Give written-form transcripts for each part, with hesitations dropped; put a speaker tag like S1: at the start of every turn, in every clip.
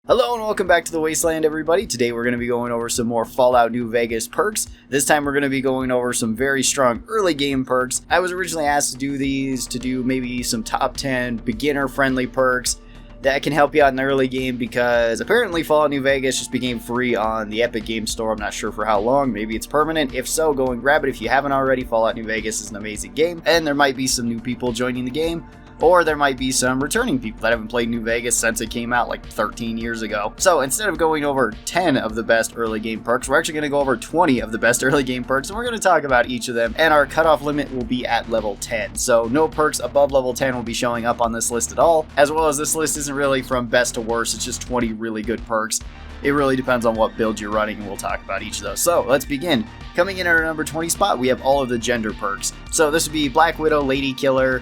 S1: Hello and welcome back to the Wasteland, everybody. Today we're going to be going over some more Fallout New Vegas perks. This time we're going to be going over some very strong early game perks. I was originally asked to do these to do maybe some top 10 beginner friendly perks that can help you out in the early game, because apparently Fallout New Vegas just became free on the Epic Game Store. I'm not sure for how long. Maybe it's permanent. If so, go and grab it if you haven't already. Fallout New Vegas is an amazing game, and there might be some new people joining the game. Or there might be some returning people that haven't played New Vegas since it came out like 13 years ago. So instead of going over 10 of the best early game perks, we're actually going to go over 20 of the best early game perks, and we're going to talk about each of them. And our cutoff limit will be at level 10. So no perks above level 10 will be showing up on this list at all. As well as this list isn't really from best to worst, it's just 20 really good perks. It really depends on what build you're running, and we'll talk about each of those. So let's begin. Coming in at our number 20 spot, we have all of the gender perks. So this would be Black Widow, Lady Killer,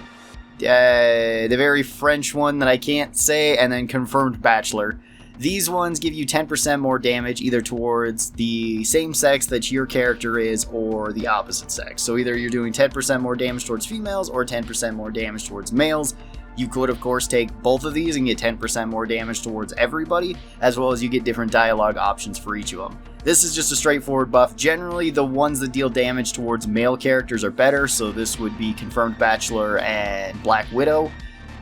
S1: the very French one that I can't say, and then Confirmed Bachelor. These ones give you 10% more damage either towards the same sex that your character is or the opposite sex. So either you're doing 10% more damage towards females or 10% more damage towards males. You could, of course, take both of these and get 10% more damage towards everybody, as well as you get different dialogue options for each of them. This is just a straightforward buff. Generally, the ones that deal damage towards male characters are better, so this would be Confirmed Bachelor and Black Widow,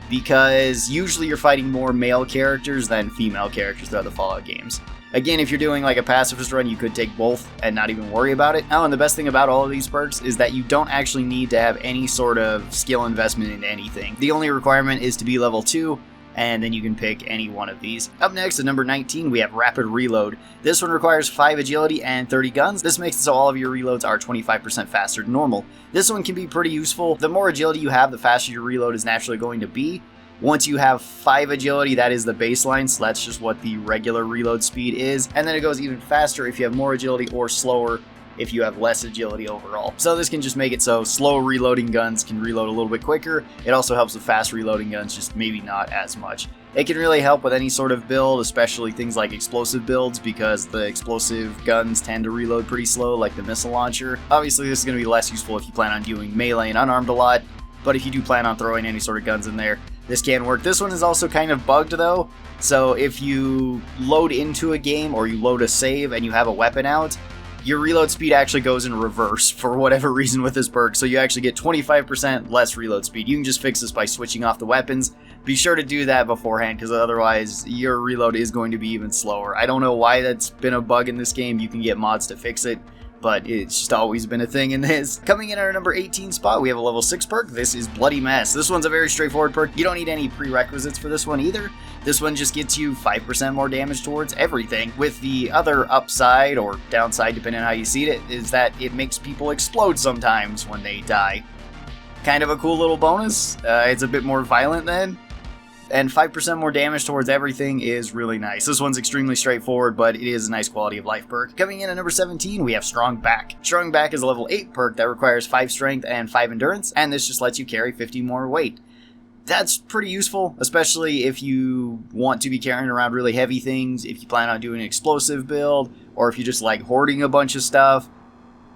S1: because usually you're fighting more male characters than female characters throughout the Fallout games. Again, if you're doing like a pacifist run, you could take both and not even worry about it. Oh, and the best thing about all of these perks is that you don't actually need to have any sort of skill investment in anything. The only requirement is to be level 2, and then you can pick any one of these. Up next, at number 19, we have Rapid Reload. This one requires 5 agility and 30 guns. This makes it so all of your reloads are 25% faster than normal. This one can be pretty useful. The more agility you have, the faster your reload is naturally going to be. Once you have 5 agility, that is the baseline, so that's just what the regular reload speed is. And then it goes even faster if you have more agility, or slower if you have less agility overall. So this can just make it so slow reloading guns can reload a little bit quicker. It also helps with fast reloading guns, just maybe not as much. It can really help with any sort of build, especially things like explosive builds, because the explosive guns tend to reload pretty slow, like the missile launcher. Obviously, this is going to be less useful if you plan on doing melee and unarmed a lot, but if you do plan on throwing any sort of guns in there, this can work. This one is also kind of bugged though, so if you load into a game or you load a save and you have a weapon out, your reload speed actually goes in reverse for whatever reason with this perk, so you actually get 25% less reload speed. You can just fix this by switching off the weapons. Be sure to do that beforehand, because otherwise your reload is going to be even slower. I don't know why that's been a bug in this game. You can get mods to fix it, but it's just always been a thing in this. Coming in at our number 18 spot, we have a level 6 perk. This is Bloody Mess. This one's a very straightforward perk. You don't need any prerequisites for this one either. This one just gets you 5% more damage towards everything. With the other upside, or downside depending on how you see it, is that it makes people explode sometimes when they die. Kind of a cool little bonus. It's a bit more violent then. And 5% more damage towards everything is really nice. This one's extremely straightforward, but it is a nice quality of life perk. Coming in at number 17, we have Strong Back. Strong Back is a level 8 perk that requires 5 strength and 5 endurance, and this just lets you carry 50 more weight. That's pretty useful, especially if you want to be carrying around really heavy things, if you plan on doing an explosive build, or if you just like hoarding a bunch of stuff.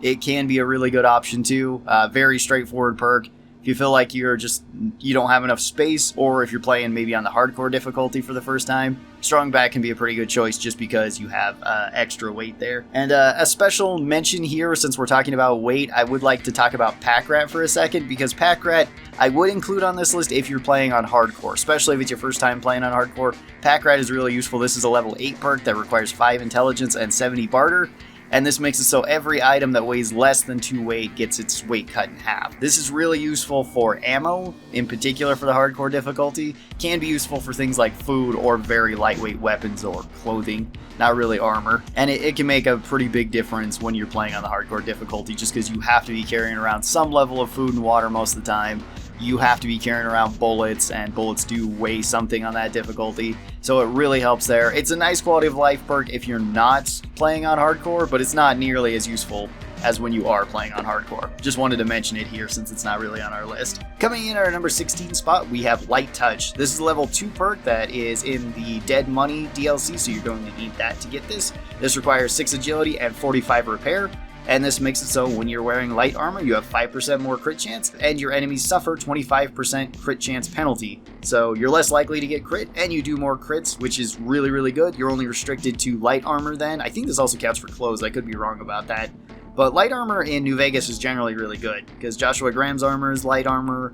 S1: It can be a really good option too. Very straightforward perk. If you feel like you don't have enough space, or if you're playing maybe on the hardcore difficulty for the first time, Strong Back can be a pretty good choice just because you have extra weight there. And a special mention here, since we're talking about weight, I would like to talk about Pack Rat for a second, because Pack Rat I would include on this list if you're playing on hardcore, especially if it's your first time playing on hardcore. Pack Rat is really useful. This is a level 8 perk that requires 5 intelligence and 70 barter. And this makes it so every item that weighs less than 2 weight gets its weight cut in half. This is really useful for ammo, in particular for the hardcore difficulty. Can be useful for things like food or very lightweight weapons or clothing, not really armor. And it can make a pretty big difference when you're playing on the hardcore difficulty, just because you have to be carrying around some level of food and water most of the time. You have to be carrying around bullets, and bullets do weigh something on that difficulty, so it really helps there. It's a nice quality of life perk if you're not playing on hardcore, but it's not nearly as useful as when you are playing on hardcore. Just wanted to mention it here since it's not really on our list. Coming in at our number 16 spot, we have Light Touch. This is a level 2 perk that is in the Dead Money DLC, so you're going to need that to get this. This requires 6 agility and 45 repair. and this makes it so when you're wearing light armor, you have 5% more crit chance, and your enemies suffer 25% crit chance penalty. So you're less likely to get crit, and you do more crits, which is really, really good. You're only restricted to light armor then. I think this also counts for clothes, I could be wrong about that. But light armor in New Vegas is generally really good, because Joshua Graham's armor is light armor,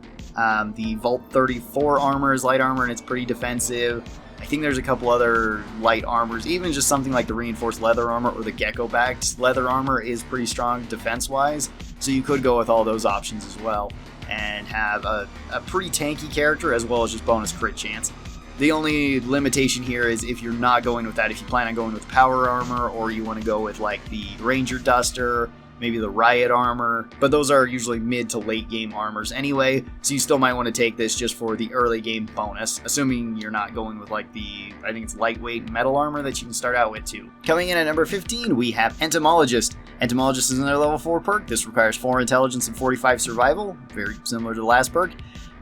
S1: the Vault 34 armor is light armor, and it's pretty defensive. I think there's a couple other light armors, even just something like the reinforced leather armor or the gecko-backed leather armor is pretty strong defense-wise, so you could go with all those options as well, and have a pretty tanky character as well as just bonus crit chance. The only limitation here is if you're not going with that, if you plan on going with power armor, or you want to go with like the Ranger Duster, maybe the Riot armor, but those are usually mid to late game armors anyway, so you still might want to take this just for the early game bonus, assuming you're not going with like the, I think it's lightweight metal armor that you can start out with too. Coming in at number 15, we have Entomologist. Entomologist is another level 4 perk. This requires 4 intelligence and 45 survival, very similar to the last perk.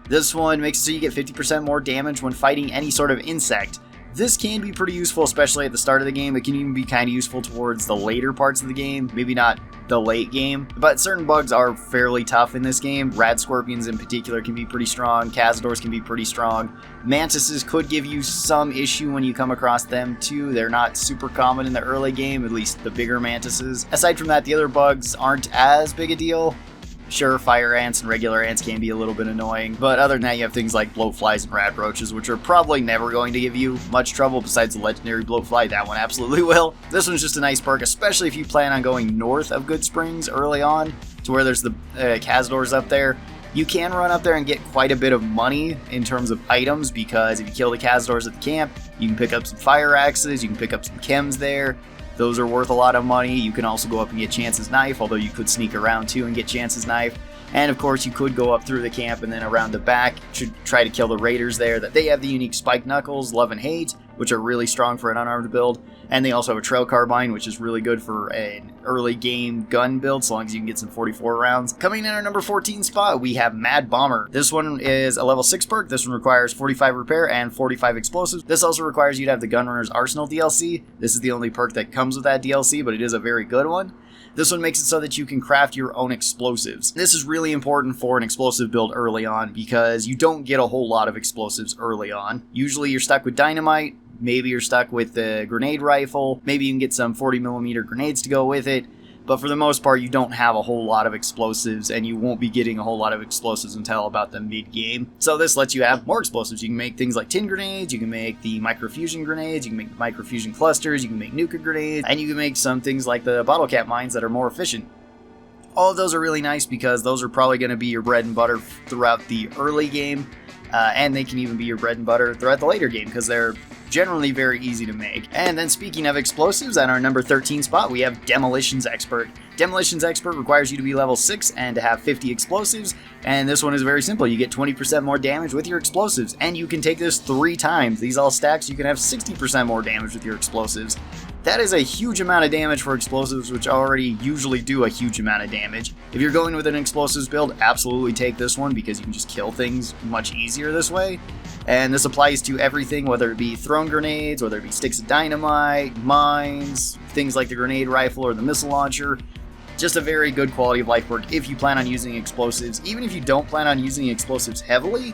S1: This one makes it so you get 50% more damage when fighting any sort of insect. This can be pretty useful, especially at the start of the game. It can even be kind of useful towards the later parts of the game, maybe not the late game, but certain bugs are fairly tough in this game. Rad scorpions in particular can be pretty strong, cazadors can be pretty strong, mantises could give you some issue when you come across them too. They're not super common in the early game, at least the bigger mantises. Aside from that, the other bugs aren't as big a deal. Sure, fire ants and regular ants can be a little bit annoying, but other than that, you have things like bloatflies and radroaches, which are probably never going to give you much trouble besides the legendary bloatfly. That one absolutely will. This one's just a nice perk, especially if you plan on going north of Good Springs early on, to where there's the cazadors up there. You can run up there and get quite a bit of money in terms of items, because if you kill the cazadors at the camp, you can pick up some fire axes, you can pick up some chems there. Those are worth a lot of money. You can also go up and get Chance's knife, although you could sneak around too and get Chance's knife. And of course, you could go up through the camp and then around the back to try to kill the raiders there. That they have the unique spiked knuckles, love and hate, which are really strong for an unarmed build. And they also have a trail carbine, which is really good for an early game gun build, so long as you can get some 44 rounds. Coming in at our number 14 spot, we have Mad Bomber. This one is a level 6 perk. This one requires 45 repair and 45 explosives. This also requires you to have the Gunrunner's Arsenal DLC. This is the only perk that comes with that DLC, but it is a very good one. This one makes it so that you can craft your own explosives. This is really important for an explosive build early on, because you don't get a whole lot of explosives early on. Usually you're stuck with dynamite, maybe you're stuck with the grenade rifle, maybe you can get some 40mm grenades to go with it, but for the most part you don't have a whole lot of explosives, and you won't be getting a whole lot of explosives until about the mid-game. So this lets you have more explosives. You can make things like tin grenades, you can make the microfusion grenades, you can make microfusion clusters, you can make nuka grenades, and you can make some things like the bottle cap mines that are more efficient. All of those are really nice because those are probably going to be your bread and butter throughout the early game, and they can even be your bread and butter throughout the later game because they're generally very easy to make. And then speaking of explosives, at our number 13 spot, we have Demolitions Expert. Demolitions Expert requires you to be level 6 and to have 50 explosives, and this one is very simple. You get 20% more damage with your explosives, and you can take this 3 times. These all stacks, you can have 60% more damage with your explosives. That is a huge amount of damage for explosives, which already usually do a huge amount of damage. If you're going with an explosives build, absolutely take this one because you can just kill things much easier this way. And this applies to everything, whether it be thrown grenades, whether it be sticks of dynamite, mines, things like the grenade rifle or the missile launcher. Just a very good quality of life perk if you plan on using explosives. Even if you don't plan on using explosives heavily,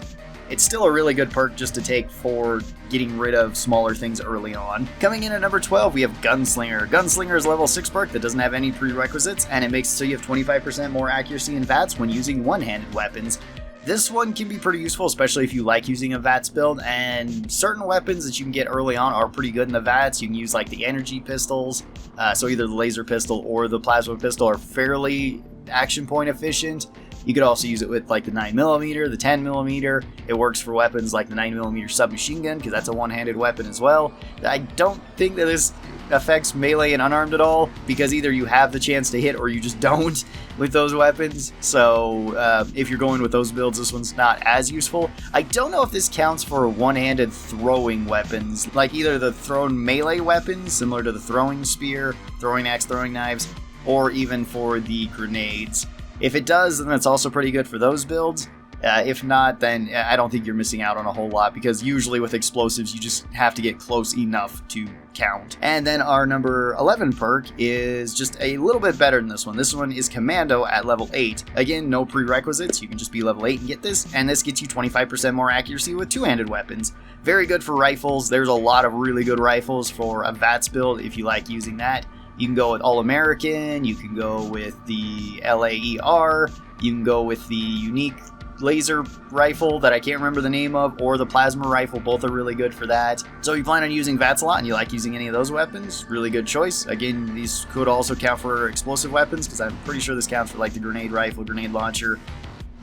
S1: it's still a really good perk just to take for getting rid of smaller things early on. Coming in at number 12, we have Gunslinger. Gunslinger is a level 6 perk that doesn't have any prerequisites, and it makes it so you have 25% more accuracy in VATS when using one-handed weapons. This one can be pretty useful, especially if you like using a VATS build, and certain weapons that you can get early on are pretty good in the VATS. You can use like the energy pistols, so either the laser pistol or the plasma pistol are fairly action point efficient. You could also use it with like the 9mm, the 10mm. It works for weapons like the 9mm submachine gun because that's a one-handed weapon as well. I don't think that this affects melee and unarmed at all because either you have the chance to hit or you just don't with those weapons. So if you're going with those builds, this one's not as useful. I don't know if this counts for one-handed throwing weapons, like either the thrown melee weapons, similar to the throwing spear, throwing axe, throwing knives, or even for the grenades. If it does, then that's also pretty good for those builds. If not, then I don't think you're missing out on a whole lot, because usually with explosives, you just have to get close enough to count. And then our number 11 perk is just a little bit better than this one. This one is Commando at level 8. Again, no prerequisites. You can just be level 8 and get this, and this gets you 25% more accuracy with two-handed weapons. Very good for rifles. There's a lot of really good rifles for a VATS build if you like using that. You can go with All-American, you can go with the LAER, you can go with the unique laser rifle that I can't remember the name of, or the plasma rifle. Both are really good for that. So if you plan on using VATS a lot and you like using any of those weapons, really good choice. Again, these could also count for explosive weapons, because I'm pretty sure this counts for like the grenade rifle, grenade launcher.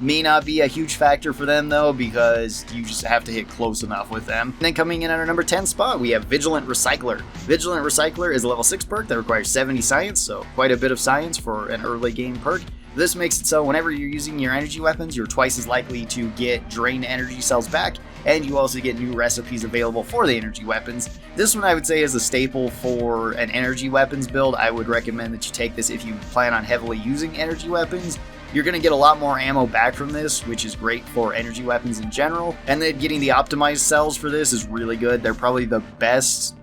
S1: May not be a huge factor for them though, because you just have to hit close enough with them. And then coming in at our number 10 spot, we have Vigilant Recycler. Vigilant Recycler is a level 6 perk that requires 70 science, so quite a bit of science for an early game perk. This makes it so whenever you're using your energy weapons, you're twice as likely to get drained energy cells back, and you also get new recipes available for the energy weapons. This one I would say is a staple for an energy weapons build. I would recommend that you take this if you plan on heavily using energy weapons. You're going to get a lot more ammo back from this, which is great for energy weapons in general. And then getting the optimized cells for this is really good. They're probably the best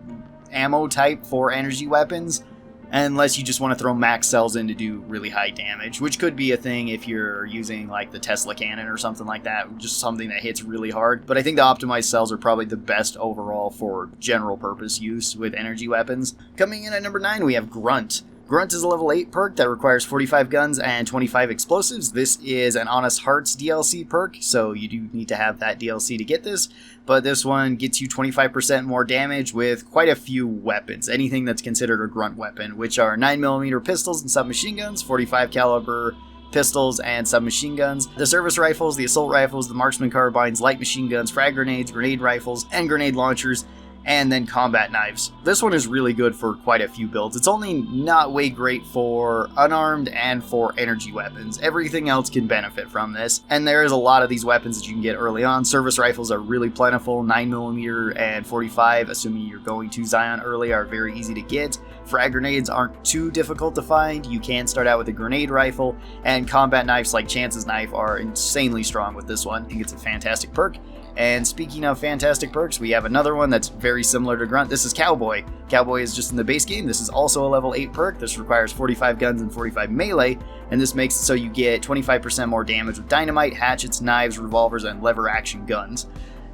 S1: ammo type for energy weapons, unless you just want to throw max cells in to do really high damage, which could be a thing if you're using like the Tesla cannon or something like that, just something that hits really hard. But I think the optimized cells are probably the best overall for general purpose use with energy weapons. Coming in at number 9, we have Grunt. Grunt is a level 8 perk that requires 45 guns and 25 explosives. This is an Honest Hearts DLC perk, so you do need to have that DLC to get this. But this one gets you 25% more damage with quite a few weapons, anything that's considered a grunt weapon, which are 9mm pistols and submachine guns, 45 caliber pistols and submachine guns, the service rifles, the assault rifles, the marksman carbines, light machine guns, frag grenades, grenade rifles, and grenade launchers, and then combat knives. This one is really good for quite a few builds. It's only not way great for unarmed and for energy weapons. Everything else can benefit from this, and there is a lot of these weapons that you can get early on. Service rifles are really plentiful. 9mm and 45, assuming you're going to Zion early, are very easy to get. Frag grenades aren't too difficult to find. You can start out with a grenade rifle, and combat knives like Chance's knife are insanely strong with this one. I think it's a fantastic perk. And speaking of fantastic perks, we have another one that's very similar to Grunt. This is Cowboy. Cowboy is just in the base game. This is also a level 8 perk. This requires 45 guns and 45 melee, and this makes it so you get 25% more damage with dynamite, hatchets, knives, revolvers, and lever action guns.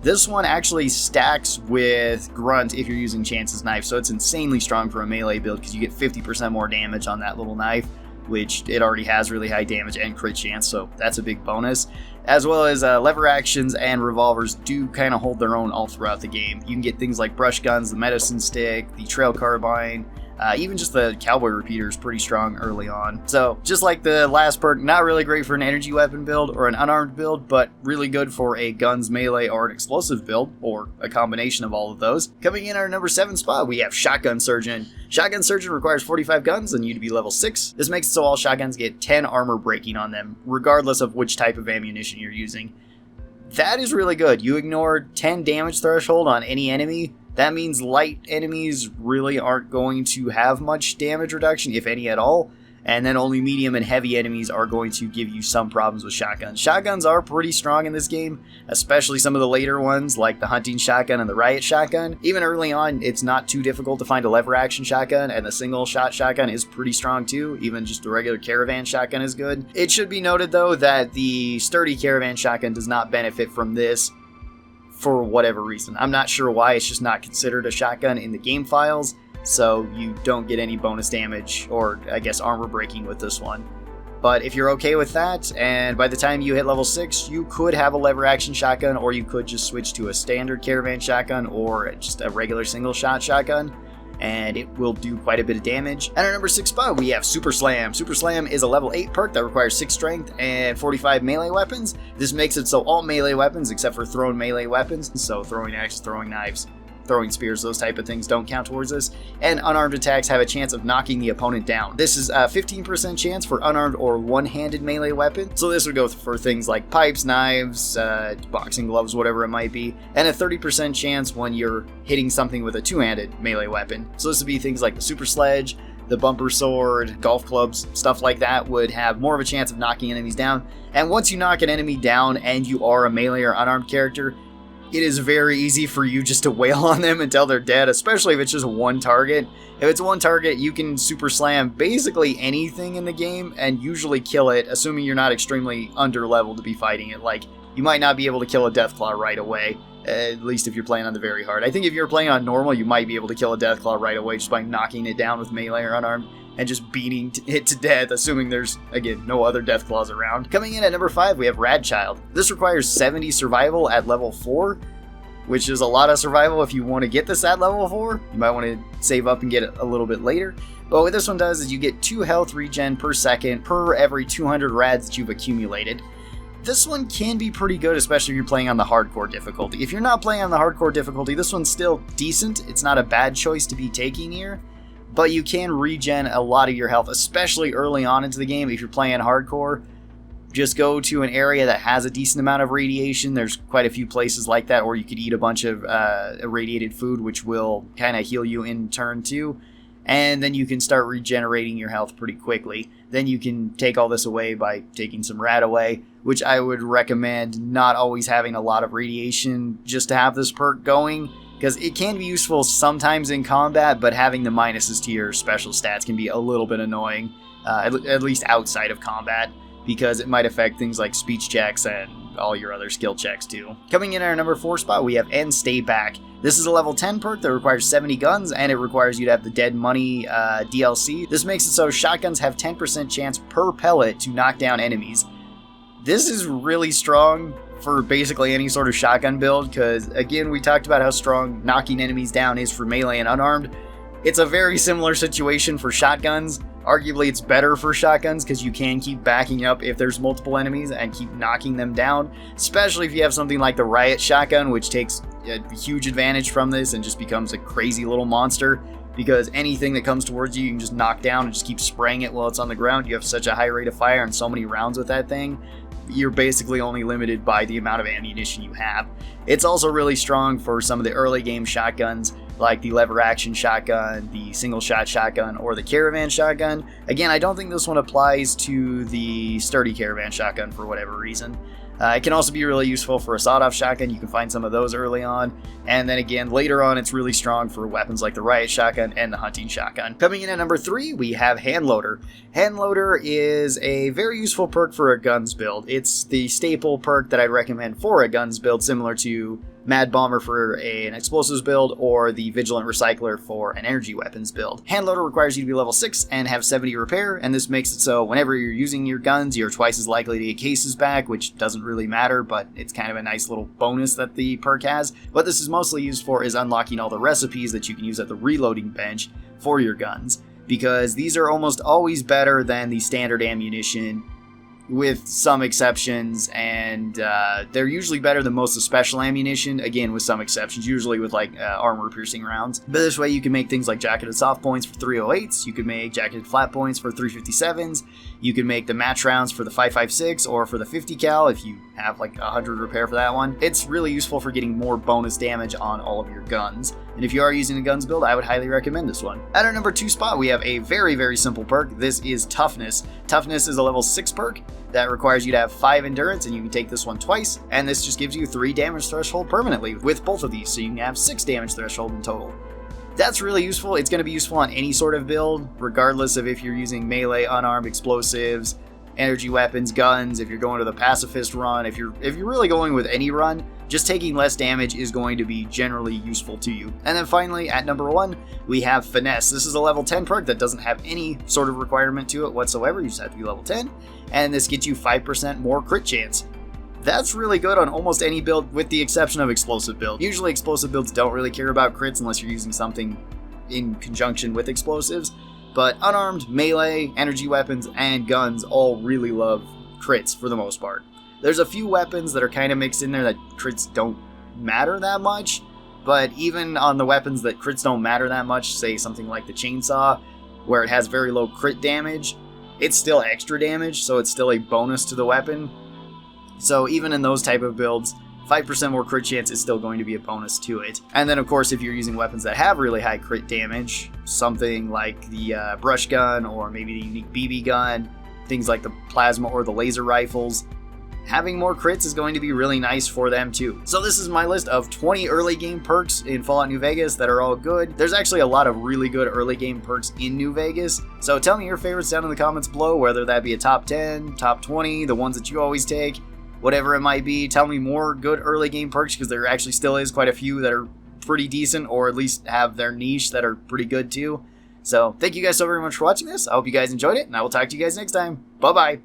S1: This one actually stacks with Grunt if you're using Chance's knife, so it's insanely strong for a melee build because you get 50% more damage on that little knife, which it already has really high damage and crit chance, so that's a big bonus. As well as lever actions and revolvers do kind of hold their own all throughout the game. You can get things like brush guns, the medicine stick, the trail carbine, even just the cowboy repeater is pretty strong early on. So just like the last perk, not really great for an energy weapon build or an unarmed build, but really good for a guns, melee, or an explosive build, or a combination of all of those. Coming in our number 7 spot, we have Shotgun Surgeon. Shotgun Surgeon requires 45 guns and you to be level 6. This makes it so all shotguns get 10 armor breaking on them, regardless of which type of ammunition you're using. That is really good. You ignore 10 damage threshold on any enemy. That means light enemies really aren't going to have much damage reduction, if any at all, and then only medium and heavy enemies are going to give you some problems with shotguns. Shotguns are pretty strong in this game, especially some of the later ones like the hunting shotgun and the riot shotgun. Even early on, it's not too difficult to find a lever action shotgun, and the single shot shotgun is pretty strong too. Even just the regular caravan shotgun is good. It should be noted though that the sturdy caravan shotgun does not benefit from this for whatever reason. I'm not sure why. It's just not considered a shotgun in the game files, so you don't get any bonus damage or I guess armor breaking with this one. But if you're okay with that, and by the time you hit level 6, you could have a lever action shotgun, or you could just switch to a standard caravan shotgun or just a regular single shot shotgun, and it will do quite a bit of damage. At our number 6 spot, we have Super Slam. Super Slam is a level 8 perk that requires 6 strength and 45 melee weapons. This makes it so all melee weapons, except for thrown melee weapons, so throwing axes, throwing knives, throwing spears, those type of things don't count towards this, and unarmed attacks have a chance of knocking the opponent down. This is a 15% chance for unarmed or one-handed melee weapon, so this would go for things like pipes, knives, boxing gloves, whatever it might be, and a 30% chance when you're hitting something with a two-handed melee weapon. So this would be things like the super sledge, the bumper sword, golf clubs, stuff like that would have more of a chance of knocking enemies down. And once you knock an enemy down and you are a melee or unarmed character, it is very easy for you just to wail on them until they're dead, especially if it's just one target. If it's one target, you can super slam basically anything in the game and usually kill it, assuming you're not extremely under level to be fighting it. Like, you might not be able to kill a Deathclaw right away, at least if you're playing on the very hard. I think if you're playing on normal, you might be able to kill a Deathclaw right away just by knocking it down with melee or unarmed and just beating it to death, assuming there's, again, no other Deathclaws around. Coming in at number 5, we have Radchild. This requires 70 survival at level 4, which is a lot of survival if you want to get this at level 4. You might want to save up and get it a little bit later. But what this one does is you get 2 health regen per second per every 200 rads that you've accumulated. This one can be pretty good, especially if you're playing on the hardcore difficulty. If you're not playing on the hardcore difficulty, this one's still decent. It's not a bad choice to be taking here. But you can regen a lot of your health, especially early on into the game if you're playing hardcore. Just go to an area that has a decent amount of radiation. There's quite a few places like that, or you could eat a bunch of irradiated food, which will kind of heal you in turn too. And then you can start regenerating your health pretty quickly. Then you can take all this away by taking some rad away, which I would recommend not always having a lot of radiation just to have this perk going, because it can be useful sometimes in combat, but having the minuses to your special stats can be a little bit annoying, at least outside of combat, because it might affect things like speech checks and all your other skill checks too. Coming in at our number 4 spot, we have And Stay Back. This is a level 10 perk that requires 70 guns, and it requires you to have the Dead Money DLC. This makes it so shotguns have 10% chance per pellet to knock down enemies. This is really strong for basically any sort of shotgun build, because again, we talked about how strong knocking enemies down is for melee and unarmed. It's a very similar situation for shotguns. Arguably, it's better for shotguns because you can keep backing up if there's multiple enemies and keep knocking them down, especially if you have something like the Riot Shotgun, which takes a huge advantage from this and just becomes a crazy little monster, because anything that comes towards you, you can just knock down and just keep spraying it while it's on the ground. You have such a high rate of fire and so many rounds with that thing. You're basically only limited by the amount of ammunition you have. It's also really strong for some of the early game shotguns, like the lever action shotgun, the single shot shotgun, or the caravan shotgun. Again, I don't think this one applies to the sturdy caravan shotgun for whatever reason. It can also be really useful for a sawed-off shotgun. You can find some of those early on. And then again, later on, it's really strong for weapons like the riot shotgun and the hunting shotgun. Coming in at number 3, we have Handloader. Handloader is a very useful perk for a guns build. It's the staple perk that I'd recommend for a guns build, similar to Mad Bomber for an explosives build, or the Vigilant Recycler for an energy weapons build. Handloader requires you to be level 6 and have 70 repair, and this makes it so whenever you're using your guns, you're twice as likely to get cases back, which doesn't really matter, but it's kind of a nice little bonus that the perk has. What this is mostly used for is unlocking all the recipes that you can use at the reloading bench for your guns, because these are almost always better than the standard ammunition, with some exceptions, and they're usually better than most of the special ammunition, again with some exceptions, usually with like armor piercing rounds. But this way you can make things like jacketed soft points for 308s, you can make jacketed flat points for 357s, you can make the match rounds for the 556 or for the 50 cal if you have like 100 repair for that one. It's really useful for getting more bonus damage on all of your guns, and if you are using a guns build, I would highly recommend this one. At our number 2 spot, we have a very, very simple perk. This is Toughness. Toughness is a level 6 perk that requires you to have 5 endurance, and you can take this one twice, and this just gives you 3 damage threshold permanently with both of these, so you can have 6 damage threshold in total. That's really useful. It's going to be useful on any sort of build, regardless of if you're using melee, unarmed, explosives, energy weapons, guns, if you're going to the pacifist run, if you're really going with any run, just taking less damage is going to be generally useful to you. And then finally, at number 1, we have Finesse. This is a level 10 perk that doesn't have any sort of requirement to it whatsoever. You just have to be level 10, and this gets you 5% more crit chance. That's really good on almost any build, with the exception of explosive builds. Usually explosive builds don't really care about crits unless you're using something in conjunction with explosives, but unarmed, melee, energy weapons, and guns all really love crits for the most part. There's a few weapons that are kind of mixed in there that crits don't matter that much, but even on the weapons that crits don't matter that much, say something like the chainsaw, where it has very low crit damage, it's still extra damage, so it's still a bonus to the weapon. So even in those type of builds, 5% more crit chance is still going to be a bonus to it. And then of course, if you're using weapons that have really high crit damage, something like the brush gun or maybe the unique BB gun, things like the plasma or the laser rifles, having more crits is going to be really nice for them too. So this is my list of 20 early game perks in Fallout New Vegas that are all good. There's actually a lot of really good early game perks in New Vegas. So tell me your favorites down in the comments below, whether that be a top 10, top 20, the ones that you always take, whatever it might be. Tell me more good early game perks, because there actually still is quite a few that are pretty decent, or at least have their niche that are pretty good too. So thank you guys so very much for watching this. I hope you guys enjoyed it, and I will talk to you guys next time. Bye bye.